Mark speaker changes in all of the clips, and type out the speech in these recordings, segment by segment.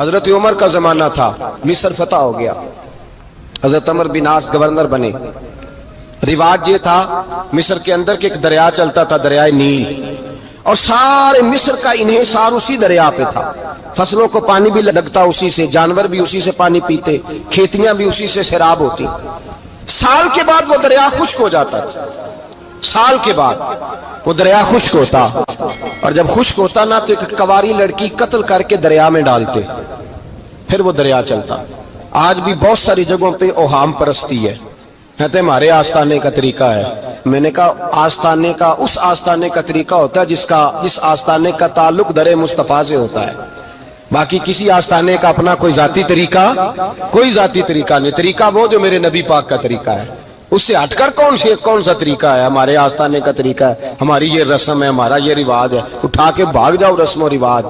Speaker 1: حضرت عمر کا زمانہ تھا، مصر فتح ہو گیا، حضرت عمر بن عاص گورنر بنے۔ رواج یہ تھا مصر کے اندر کہ ایک دریا چلتا تھا، دریائے نیل، اور سارے مصر کا انحصار اسی دریا پہ تھا۔ فصلوں کو پانی بھی لگتا اسی سے، جانور بھی اسی سے پانی پیتے، کھیتیاں بھی اسی سے سیراب ہوتی۔ سال کے بعد وہ دریا خشک ہو جاتا تھا، سال کے بعد وہ دریا خشک ہوتا، اور جب خشک ہوتا نا تو ایک کواری لڑکی قتل کر کے دریا میں ڈالتے، پھر وہ دریا چلتا۔ آج بھی بہت ساری جگہوں پہ اوہام پرستی ہے، کہتے ہیں ہمارے آستانے کا طریقہ ہے۔ میں نے کہا آستانے کا اس آستانے کا طریقہ ہوتا ہے جس آستانے کا تعلق در مصطفیٰ سے ہوتا ہے، باقی کسی آستانے کا اپنا کوئی ذاتی طریقہ نہیں۔ طریقہ وہ جو میرے نبی پاک کا طریقہ ہے، اس سے ہٹ کر کون سا طریقہ ہے؟ ہمارے آستانے کا طریقہ ہے، ہماری یہ رسم ہے، ہمارا یہ رواج ہے، اٹھا کے بھاگ جاؤ رسم و رواج۔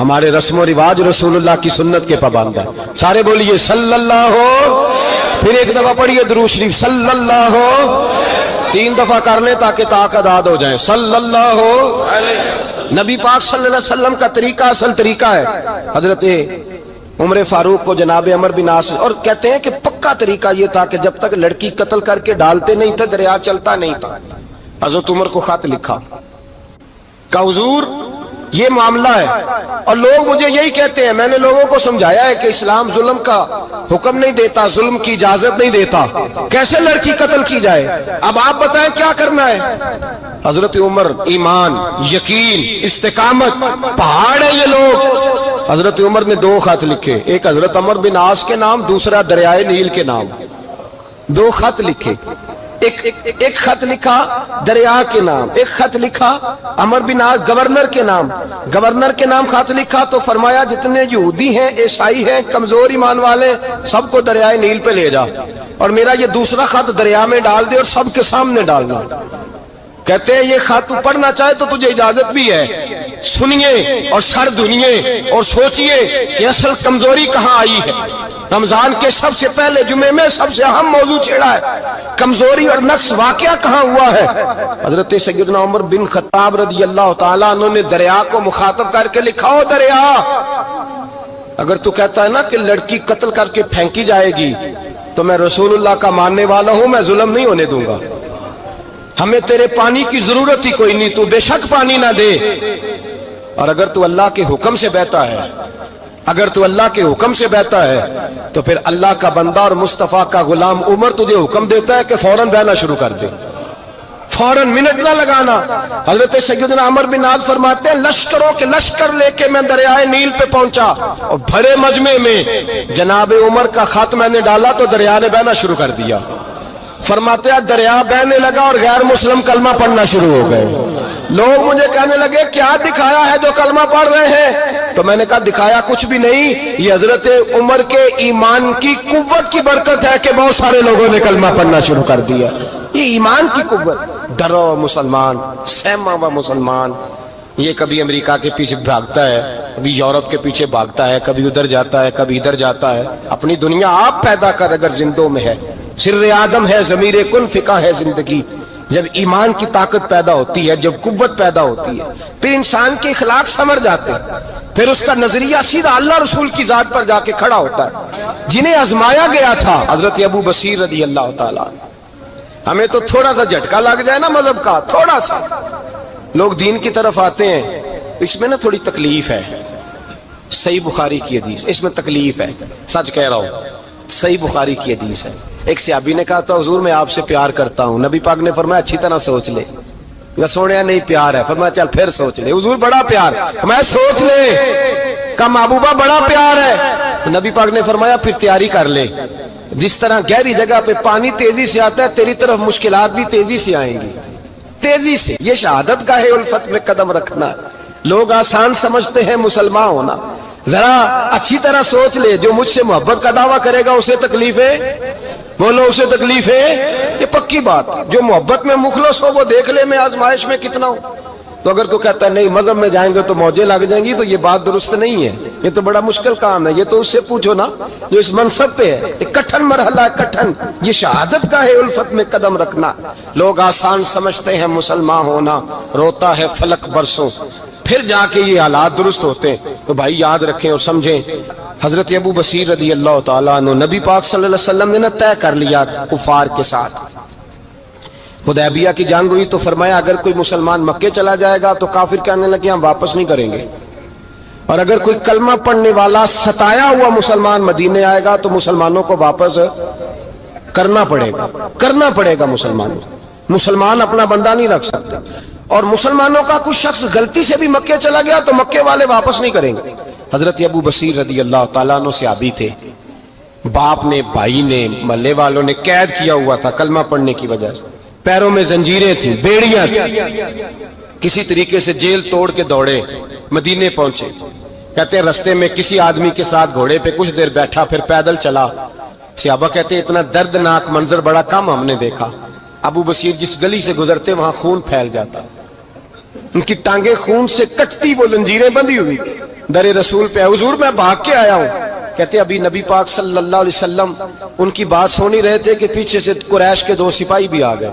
Speaker 1: ہمارے رسم و رواج رسول اللہ کی سنت کے پابند ہے۔ سارے بولیے صلی اللہ ہو، پھر ایک دفعہ پڑھیے درود شریف صلی اللہ ہو، 3 دفعہ کر لیں تاکہ تعداد ہو جائیں، صلی اللہ ہو علیہ۔ نبی پاک صلی اللہ علیہ وسلم کا طریقہ اصل طریقہ ہے۔ حضرت عمر فاروق کو جناب عمر بن عاص، اور کہتے ہیں کہ پکا طریقہ یہ تھا کہ جب تک لڑکی قتل کر کے ڈالتے نہیں تھے دریا چلتا نہیں تھا۔ حضرت عمر کو خط لکھا کہ حضور یہ معاملہ ہے، اور لوگ مجھے یہی کہتے ہیں، میں نے لوگوں کو سمجھایا ہے کہ اسلام ظلم کا حکم نہیں دیتا، ظلم کی اجازت نہیں دیتا، کیسے لڑکی قتل کی جائے؟ اب آپ بتائیں کیا کرنا ہے؟ حضرت عمر ایمان، یقین، استقامت، پہاڑ ہے یہ لوگ۔ حضرت عمر نے 2 خط لکھے، ایک حضرت عمر بن عاص کے نام، دوسرا دریائے نیل کے نام۔ 2 خط لکھے، ایک خط لکھا دریا کے نام، ایک خط لکھا عمر بن عاص گورنر کے نام، گورنر کے نام خط لکھا تو فرمایا جتنے یہودی ہیں، عیسائی ہیں، کمزور ایمان والے، سب کو دریائے نیل پہ لے جا، اور میرا یہ دوسرا خط دریا میں ڈال دے اور سب کے سامنے ڈالنا۔ کہتے ہیں یہ خط تو پڑھنا چاہے تو تجھے اجازت بھی ہے، سنیے اور سر دھنیے اور سوچئے کہ اصل کمزوری کہاں آئی ہے۔ رمضان کے سب سے پہلے جمعے میں سب سے اہم موضوع چھیڑا ہے، کمزوری اور نقص واقعہ کہاں ہوا ہے۔ حضرت سیدنا عمر بن خطاب رضی اللہ تعالیٰ عنہ نے دریا کو مخاطب کر کے لکھا، ہو دریا، اگر تو کہتا ہے نا کہ لڑکی قتل کر کے پھینکی جائے گی تو میں رسول اللہ کا ماننے والا ہوں، میں ظلم نہیں ہونے دوں گا، ہمیں تیرے پانی کی ضرورت ہی کوئی نہیں، تو بے شک پانی نہ دے، اور اگر تو اللہ کے حکم سے بہتا ہے، اگر تو اللہ کے حکم سے بہتا ہے تو پھر اللہ کا بندہ اور مصطفیٰ کا غلام عمر تجھے حکم دیتا ہے کہ فوراً بہنا شروع کر دے، فوراً منٹ نہ لگانا۔ حضرت سیدنا عمر بن عاص فرماتے ہیں لشکروں کے لشکر لے کے میں دریائے نیل پہ پہنچا، اور بھرے مجمع میں جناب عمر کا خط میں نے ڈالا تو دریا نے بہنا شروع کر دیا۔ فرماتے ہیں دریا بہنے لگا اور غیر مسلم کلمہ پڑھنا شروع ہو گئے۔ لوگ مجھے کہنے لگے کیا دکھایا ہے جو کلمہ پڑھ رہے ہیں؟ تو میں نے کہا دکھایا کچھ بھی نہیں، یہ حضرت عمر کے ایمان کی قوت کی برکت ہے کہ بہت سارے لوگوں نے کلمہ پڑھنا شروع کر دیا۔ یہ ایمان کی قوت، ڈرا ہوا مسلمان، سہما ہوا مسلمان، یہ کبھی امریکہ کے پیچھے بھاگتا ہے، کبھی یورپ کے پیچھے بھاگتا ہے، کبھی ادھر جاتا ہے، کبھی ادھر جاتا ہے۔ اپنی دنیا آپ پیدا کر اگر زندوں میں ہے، سر آدم ہے، ضمیر کن فقہ ہے زندگی۔ جب ایمان کی طاقت پیدا ہوتی ہے، جب قوت پیدا ہوتی ہے، پھر انسان کے اخلاق سمر جاتے ہیں، پھر اس کا نظریہ سیدھا اللہ رسول کی ذات پر جا کے کھڑا ہوتا ہے۔ جنہیں آزمایا گیا تھا حضرت ابو بصیر رضی اللہ تعالیٰ، ہمیں تو تھوڑا سا جھٹکا لگ جائے نا مذہب کا، تھوڑا سا لوگ دین کی طرف آتے ہیں، اس میں نا تھوڑی تکلیف ہے۔ صحیح بخاری کی حدیث، اس میں تکلیف ہے، سچ کہہ رہا ہوں، صحیح بخاری کی حدیث ہے۔ ایک صحابی نے کہا تو حضور میں آپ سے پیار کرتا ہوں، نبی پاک نے فرمایا اچھی طرح سوچ لے۔ سونے نہیں پیار ہے، فرمایا چل پھر سوچ لے۔ حضور بڑا پیار، میں سوچ لے، کہا محبوبہ بڑا پیار ہے، تو نبی پاک نے فرمایا پھر تیاری کر لے، جس طرح گہری جگہ پہ پانی تیزی سے آتا ہے تیری طرف مشکلات بھی تیزی سے آئیں گی، تیزی سے۔ یہ شہادت گاہ الفت میں قدم رکھنا۔ لوگ آسان سمجھتے ہیں مسلمان ہونا، ذرا اچھی طرح سوچ لے، جو مجھ سے محبت کا دعویٰ کرے گا اسے تکلیف ہے، بولو اسے تکلیف ہے، یہ پکی بات۔ جو محبت میں مخلص ہو وہ دیکھ لے میں آزمائش میں کتنا ہوں۔ تو اگر کوئی کہتا ہے نہیں مذہب میں جائیں گے تو موجیں لگ جائیں گی، تو یہ بات درست نہیں ہے، یہ تو بڑا مشکل کام ہے۔ یہ تو اس سے پوچھو نا جو اس منصب پہ ہے، ایک کٹھن مرحلہ ہے، کٹھن۔ یہ شہادت کا ہے الفت میں قدم رکھنا۔ لوگ آسان سمجھتے ہیں مسلمان ہونا، روتا ہے فلک برسوں، پھر جا کے یہ حالات درست ہوتے ہیں. تو بھائی یاد رکھیں اور سمجھیں, حضرت ابو بصیر رضی اللہ تعالیٰ عنہ, نبی پاک صلی اللہ علیہ وسلم نے نہ طے کر لیا کفار کے ساتھ. حدیبیہ کی جنگ ہوئی تو فرمایا اگر کوئی مسلمان مکے چلا جائے گا تو کافر کہنے لگے ہم واپس نہیں کریں گے, اور اگر کوئی کلمہ پڑھنے والا ستایا ہوا مسلمان مدینے آئے گا تو مسلمانوں کو واپس کرنا پڑے گا. مسلمان اپنا بندہ نہیں رکھ سکتے, اور مسلمانوں کا کوئی شخص غلطی سے بھی مکے چلا گیا تو مکے والے واپس نہیں کریں گے. حضرت ابو بصیر رضی اللہ تعالیٰ عنہ صحابی تھے, باپ نے, بھائی نے, محلے والوں نے قید کیا ہوا تھا کلمہ پڑھنے کی وجہ سے, پیروں میں زنجیریں تھیں, بیڑیاں تھیں, کسی طریقے سے جیل توڑ کے دوڑے مدینے پہنچے. کہتے ہیں رستے میں کسی آدمی کے ساتھ گھوڑے پہ کچھ دیر بیٹھا, پھر پیدل چلا. صحابہ کہتے ہیں اتنا دردناک منظر بڑا کم ہم نے دیکھا. ابو بصیر جس گلی سے گزرتے وہاں خون پھیل جاتا, ان کی ٹانگیں خون سے کٹتی, وہ زنجیریں بندھی ہوئی در رسول پہ. حضور میں بھاگ کے آیا ہوں. کہتے ابھی نبی پاک صلی اللہ علیہ وسلم ان کی بات سن ہی رہے تھے کہ پیچھے سے قریش کے 2 سپاہی بھی آ گئے.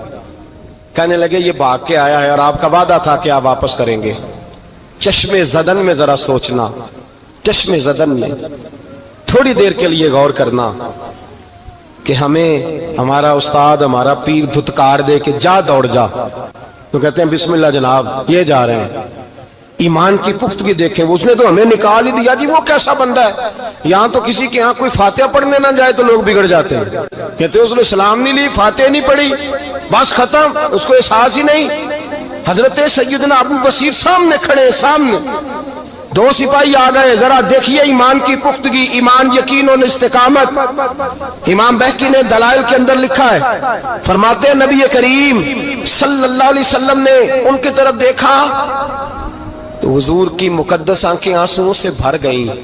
Speaker 1: کہنے لگے یہ بھاگ کے آیا ہے اور آپ کا وعدہ تھا کہ آپ واپس کریں گے. چشم زدن میں ذرا سوچنا, چشم زدن میں تھوڑی دیر کے لیے غور کرنا کہ ہمیں ہمارا استاد, ہمارا پیر دھتکار دے کہ جا دوڑ جا, تو کہتے ہیں بسم اللہ جناب یہ جا رہے ہیں. ایمان کی پختگی دیکھیں, اس نے تو ہمیں نکال ہی دیا جی, وہ کیسا بندہ ہے. یہاں تو کسی کے ہاں کوئی فاتحہ پڑھنے نہ جائے تو لوگ بگڑ جاتے ہیں. کہتے ہیں اس نے سلام نہیں لی, فاتحہ نہیں پڑھی, بس ختم, اس کو احساس ہی نہیں. حضرت سیدنا ابو بصیر سامنے کھڑے, سامنے 2 سپاہی آ گئے. ذرا دیکھیے ایمان کی پختگی, ایمان, یقین اور استقامت. امام بہقی نے دلائل کے اندر لکھا ہے, فرماتے ہیں نبی کریم صلی اللہ علیہ وسلم نے ان کی طرف دیکھا تو حضور کی مقدس آنکھیں آنسوؤں سے بھر گئیں.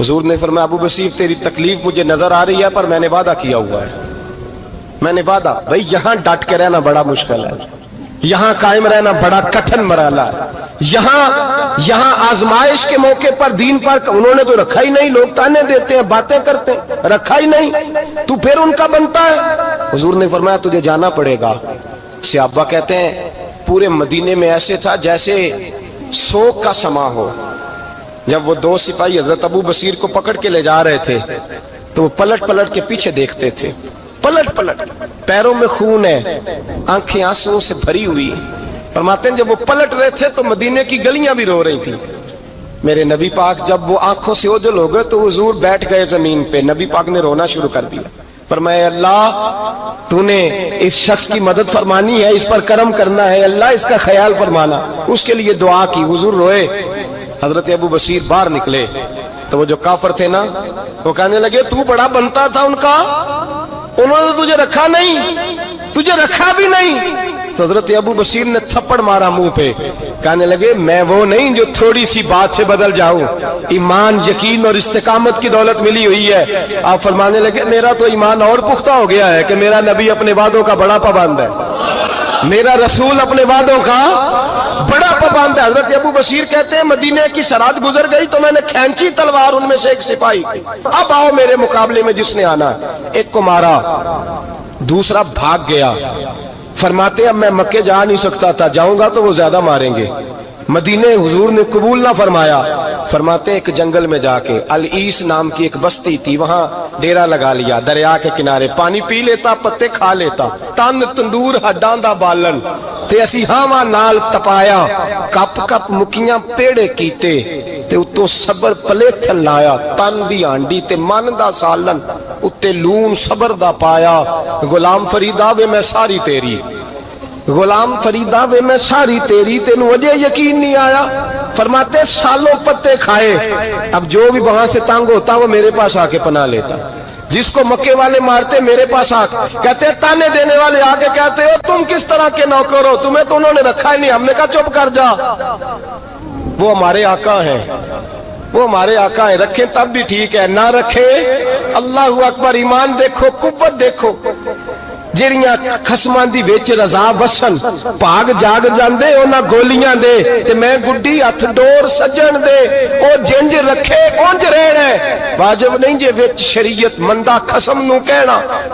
Speaker 1: حضور نے فرمایا ابو بصیر تیری تکلیف مجھے نظر آ رہی ہے, پر میں نے وعدہ کیا ہوا ہے, میں نے وعدہ. بھائی یہاں ڈٹ کے رہنا بڑا مشکل ہے, یہاں قائم رہنا بڑا کٹھن مرحلہ ہے. یہاں آزمائش کے موقع پر دین پر انہوں نے تو رکھا ہی نہیں. لوگ تانے دیتے ہیں, باتیں کرتے ہیں, رکھا ہی نہیں, تو پھر ان کا بنتا ہے. حضور نے فرمایا تجھے جانا پڑے گا. صحابہ کہتے ہیں پورے مدینے میں ایسے تھا جیسے سوگ کا سما ہو. جب وہ 2 سپاہی حضرت ابو بصیر کو پکڑ کے لے جا رہے تھے تو وہ پلٹ پلٹ کے پیچھے دیکھتے تھے, پلٹ پلٹ, پیروں میں خون ہے, آنکھیں آنسوؤں سے بھری ہوئی. فرماتے ہیں جب وہ پلٹ رہے تھے تو مدینے کی گلیاں بھی رو رہی تھی. میرے نبی پاک جب وہ آنکھوں سے اوجھل ہو گئے تو حضور بیٹھ گئے زمین پہ. نبی پاک نے رونا شروع کر دیا. فرمایا اللہ تو نے اس شخص کی مدد فرمانی ہے, اس پر کرم کرنا ہے, اللہ اس کا خیال فرمانا. اس کے لیے دعا کی, حضور روئے. حضرت ابو بصیر باہر نکلے تو وہ جو کافر تھے نا وہ کہنے لگے تو بڑا بنتا تھا ان کا, انہوں نے تجھے رکھا نہیں, تجھے رکھا بھی نہیں. تو حضرت ابو بصیر نے تھپڑ مارا منہ پہ, کہنے لگے میں وہ نہیں جو تھوڑی سی بات سے بدل جاؤں. ایمان, یقین اور استقامت کی دولت ملی ہوئی ہے. آپ فرمانے لگے میرا تو ایمان اور پختہ ہو گیا ہے کہ میرا نبی اپنے وعدوں کا بڑا پابند ہے, میرا رسول اپنے وعدوں کا بڑا پابند ہے. حضرت ابو بصیر کہتے ہیں مدینے کی سرحد گزر گئی تو میں نے کھینچی تلوار, ان میں سے ایک سپاہی, اب آؤ میرے مقابلے میں جس نے آنا. ایک کو مارا, دوسرا بھاگ گیا. فرماتے اب میں مکے جا نہیں سکتا تھا, جاؤں گا تو وہ زیادہ ماریں گے. مدینے حضور نے قبول نہ فرمایا. فرماتے ایک جنگل میں جا کے, العیس نام کی ایک بستی تھی, وہاں ڈیرا لگا لیا. دریا کے کنارے پانی پی لیتا, پتے کھا لیتا, تن تندور ہڈاں دا بالن تے اسی ہاواں نال تپایا, کپ کپ مکیاں پیڑے کیتے تے اتوں صبر پلیتھن لایا, تن دی ہانڈی تے من دا سالن اتے لون صبر دا پایا. غلام فریدا وے میں ساری تیری, غلام فریدا وے میں ساری تیری, تینوں وجہ یقین نہیں آیا. فرماتے سالوں پتے کھائے, اب جو بھی وہاں سے تنگ ہوتا وہ میرے پاس آ کے پناہ لیتا. جس کو مکے والے مارتے میرے پاس آ کہتے تانے دینے والے آ کے کہتے ہو تم کس طرح کے نوکر ہو, تمہیں تو انہوں نے رکھا ہی نہیں. ہم نے کہا چپ کر جا, وہ ہمارے آقا ہیں, وہ ہمارے آقا ہیں, رکھیں تب بھی ٹھیک ہے, نہ رکھیں اللہ اکبر. ایمان دیکھو, قوت دیکھو. ਜਿਹੜੀਆਂ ਖਸਮਾਂ ਦੀ ਵਿੱਚ ਰਜ਼ਾ ਵਸਣ ਭਾਗ ਜਾਗ ਜਾਂਦੇ ਉਹਨਾਂ ਗੋਲੀਆਂ ਦੇ ਤੇ ਮੈਂ ਗੁੱਡੀ ਹੱਥ ਡੋਰ ਸੱਜਣ ਦੇ ਉਹ ਜਿੰਜ ਰੱਖੇ ਉੰਜ ਰਹਿਣਾ ਵਾਜਬ ਨਹੀਂ ਜੇ ਵਿੱਚ ਸ਼ਰੀਅਤ ਮੰਦਾ ਖਸਮ ਨੂੰ ਕਹਿਣਾ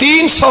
Speaker 1: 300।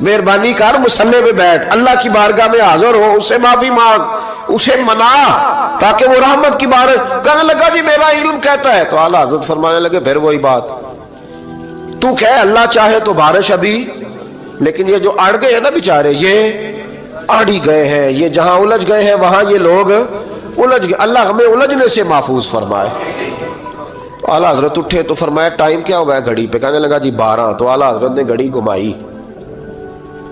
Speaker 1: مہربانی کر مصلی پہ بیٹھ، اللہ کی بارگاہ میں حاضر ہو، اسے معافی مانگ، اسے منا تاکہ وہ رحمت کی بارش۔ کہنے لگا جی میرا علم کہتا ہے، تو اعلیٰ حضرت فرمانے لگے پھر وہی بات، تو کہے اللہ چاہے تو بارش ابھی، لیکن یہ جو اڑ گئے ہیں نا بیچارے، یہ اڑ ہی گئے ہیں، یہ جہاں الجھ گئے ہیں وہاں یہ لوگ الجھ گئے، اللہ ہمیں الجھنے سے محفوظ فرمائے۔ تو اعلیٰ حضرت اٹھے تو فرمایا ٹائم کیا ہوا ہے گھڑی پہ؟ کہنے لگا جی 12۔ تو اعلیٰ حضرت نے گھڑی گھمائی،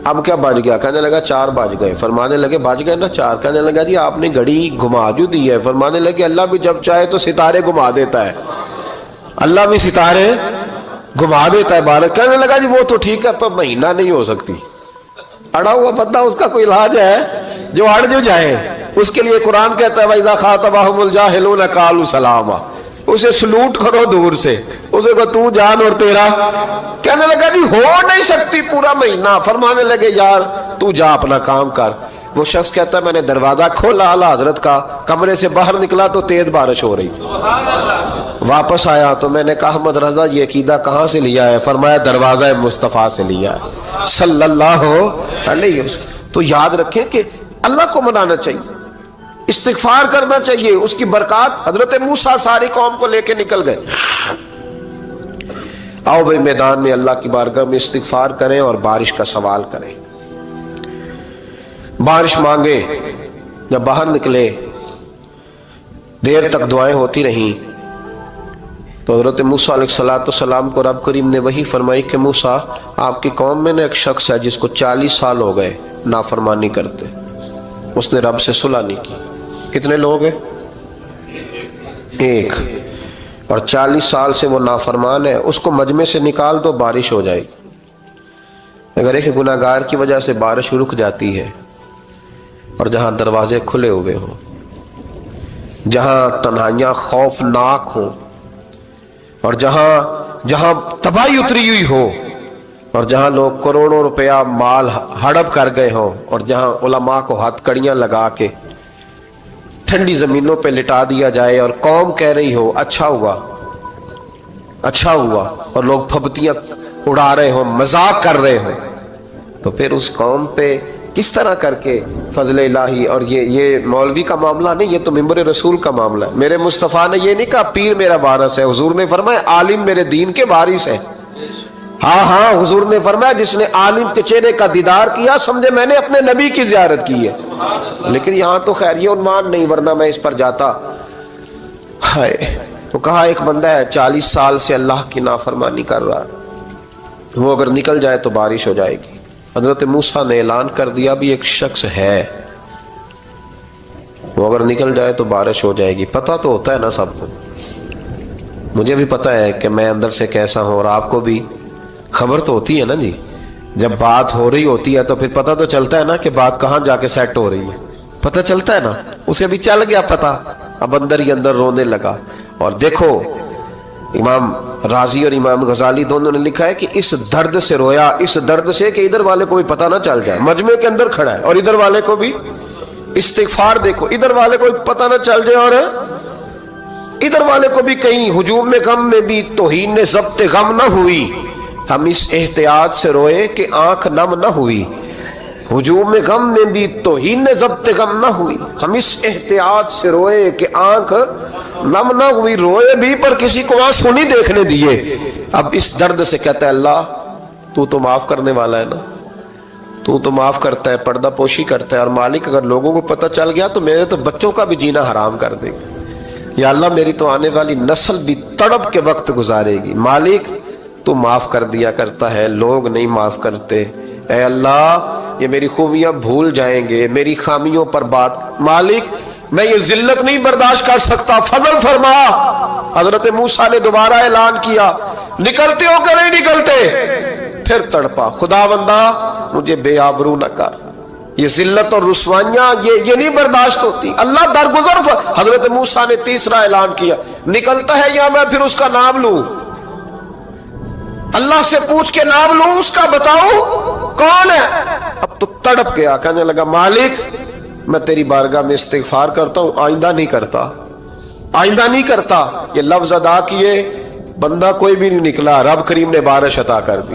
Speaker 1: اب کیا بج گیا؟ کہنے لگا 4 بج گئے۔ فرمانے لگے بج گئے نا 4؟ کہنے لگا جی آپ نے گھڑی گھما جو دی ہے۔ فرمانے لگے اللہ بھی جب چاہے تو ستارے گھما دیتا ہے، اللہ بھی ستارے گھما دیتا ہے بارش۔ کہنے لگا جی وہ تو ٹھیک ہے پر مہینہ نہیں ہو سکتی، اڑا ہوا بندہ اس کا کوئی علاج ہے جو اڑ جو جائے، اس کے لیے قرآن کہتا ہے وَإِذَا خَاطَبَهُمُ الْجَاهِلُونَ قَالُوا سَلَامًا، اسے سلوٹ کرو دور سے، اسے کہو تو جان اور تیرا۔ کہنے لگا جی ہو نہیں سکتی پورا مہینہ۔ فرمانے لگے یار تو جا اپنا کام کر۔ وہ شخص کہتا ہے میں نے دروازہ کھولا اعلیٰ حضرت کا، کمرے سے باہر نکلا تو تیز بارش ہو رہی، واپس آیا تو میں نے کہا احمد رضا یہ عقیدہ کہاں سے لیا ہے؟ فرمایا دروازہ مصطفیٰ سے لیا ہے صلی اللہ علیہ وسلم۔ تو یاد رکھیں کہ اللہ کو منانا چاہیے، استغفار کرنا چاہیے، اس کی برکات۔ حضرت موسیٰ ساری قوم کو لے کے نکل گئے، آؤ بھائی میدان میں اللہ کی بارگاہ میں استغفار کریں اور بارش کا سوال کریں، بارش مانگے۔ جب باہر نکلے دیر تک دعائیں ہوتی رہیں تو حضرت موسیٰ علیہ السلام کو رب کریم نے وحی فرمائی کہ موسیٰ آپ کی قوم میں نے ایک شخص ہے جس کو 40 سال ہو گئے نافرمانی کرتے، اس نے رب سے صلح نہیں کی۔ کتنے لوگ ہیں؟ ایک، اور 40 سال سے وہ نافرمان ہے، اس کو مجمع سے نکال دو بارش ہو جائے گی۔ اگر ایک گناہگار کی وجہ سے بارش رک جاتی ہے اور جہاں دروازے کھلے ہوئے ہوں، جہاں تنہائیاں خوفناک ہوں، اور جہاں تباہی اتری ہوئی ہو، اور جہاں لوگ کروڑوں روپیہ مال ہڑپ کر گئے ہوں، اور جہاں علماء کو ہاتھ کڑیاں لگا کے ٹھنڈی زمینوں پہ لٹا دیا جائے اور قوم کہہ رہی ہو اچھا ہوا اچھا ہوا، اور لوگ پھبتیاں اڑا رہے ہوں، مذاق کر رہے ہوں، تو پھر اس قوم پہ کس طرح کر کے فضل الہی۔ اور یہ مولوی کا معاملہ نہیں، یہ تو ممبر رسول کا معاملہ ہے۔ میرے مصطفیٰ نے یہ نہیں کہا پیر میرا وارث ہے، حضور نے فرمایا عالم میرے دین کے وارث ہے۔ ہاں حضور نے فرمایا جس نے عالم کے چہرے کا دیدار کیا سمجھے میں نے اپنے نبی کی زیارت کی ہے۔ لیکن یہاں تو خیر یہ عنوان نہیں، ورنہ میں اس پر جاتا۔ تو کہا ایک بندہ ہے 40 سال سے اللہ کی نافرمانی کر رہا ہے، وہ اگر نکل جائے تو بارش ہو جائے گی۔ حضرت موسیٰ نے اعلان کر دیا بھی ایک شخص ہے، وہ اگر نکل جائے تو بارش ہو جائے گی۔ پتہ تو ہوتا ہے نا سب کو، مجھے بھی پتہ ہے کہ میں اندر سے کیسا ہوں، اور آپ کو بھی خبر تو ہوتی ہے نا جی۔ جب بات ہو رہی ہوتی ہے تو پھر پتہ تو چلتا ہے نا کہ بات کہاں جا کے سیٹ ہو رہی ہے، پتہ چلتا ہے نا۔ اسے بھی چل گیا پتہ، اب اندر ہی اندر رونے لگا۔ اور دیکھو امام رازی اور امام غزالی دونوں نے لکھا ہے کہ اس درد سے رویا، اس درد سے کہ ادھر والے کو بھی پتہ نہ چل جائے، مجمع کے اندر کھڑا ہے اور ادھر والے کو بھی استغفار، دیکھو ادھر والے کو بھی پتہ نہ چل جائے اور ادھر والے کو بھی کہیں ہجوم میں غم میں بھی توہین نے ضبط غم نہ ہوئی۔ ہم اس احتیاط سے روئے کہ آنکھ نم نہ ہوئی، ہجوم میں غم میں بھی توہین نے ضبط غم نہ ہوئی۔ ہم اس احتیاط سے روئے کہ آنکھ نم نہ ہوئی، روئے بھی پر کسی کو آنسو نہیں دیکھنے دیے۔ اب اس درد سے کہتا ہے اللہ تو تو معاف کرنے والا ہے نا، تو تو معاف کرتا ہے، پردہ پوشی کرتا ہے، اور مالک اگر لوگوں کو پتہ چل گیا تو میرے تو بچوں کا بھی جینا حرام کر دے گا، یا اللہ میری تو آنے والی نسل بھی تڑپ کے وقت گزارے گی۔ مالک تو معاف کر دیا کرتا ہے، لوگ نہیں معاف کرتے، اے اللہ یہ میری خوبیاں بھول جائیں گے، میری خامیوں پر بات، مالک میں یہ ذلت نہیں برداشت کر سکتا، فضل فرما۔ حضرت موسیٰ نے دوبارہ اعلان کیا نکلتے ہو کہ نہیں نکلتے؟ پھر تڑپا خداوندا مجھے بے آبرو نہ کر، یہ ذلت اور رسوائیاں یہ نہیں برداشت ہوتی، اللہ درگزر۔ حضرت موسیٰ نے تیسرا اعلان کیا نکلتا ہے یا میں پھر اس کا نام لوں، اللہ سے پوچھ کے نام لوں اس کا، بتاؤ کون ہے؟ اب تو تڑپ گیا، کہنے لگا مالک میں تیری بارگاہ میں استغفار کرتا ہوں، آئندہ نہیں کرتا، آئندہ نہیں کرتا۔ یہ لفظ ادا کیے، بندہ کوئی بھی نہیں نکلا، رب کریم نے بارش عطا کر دی۔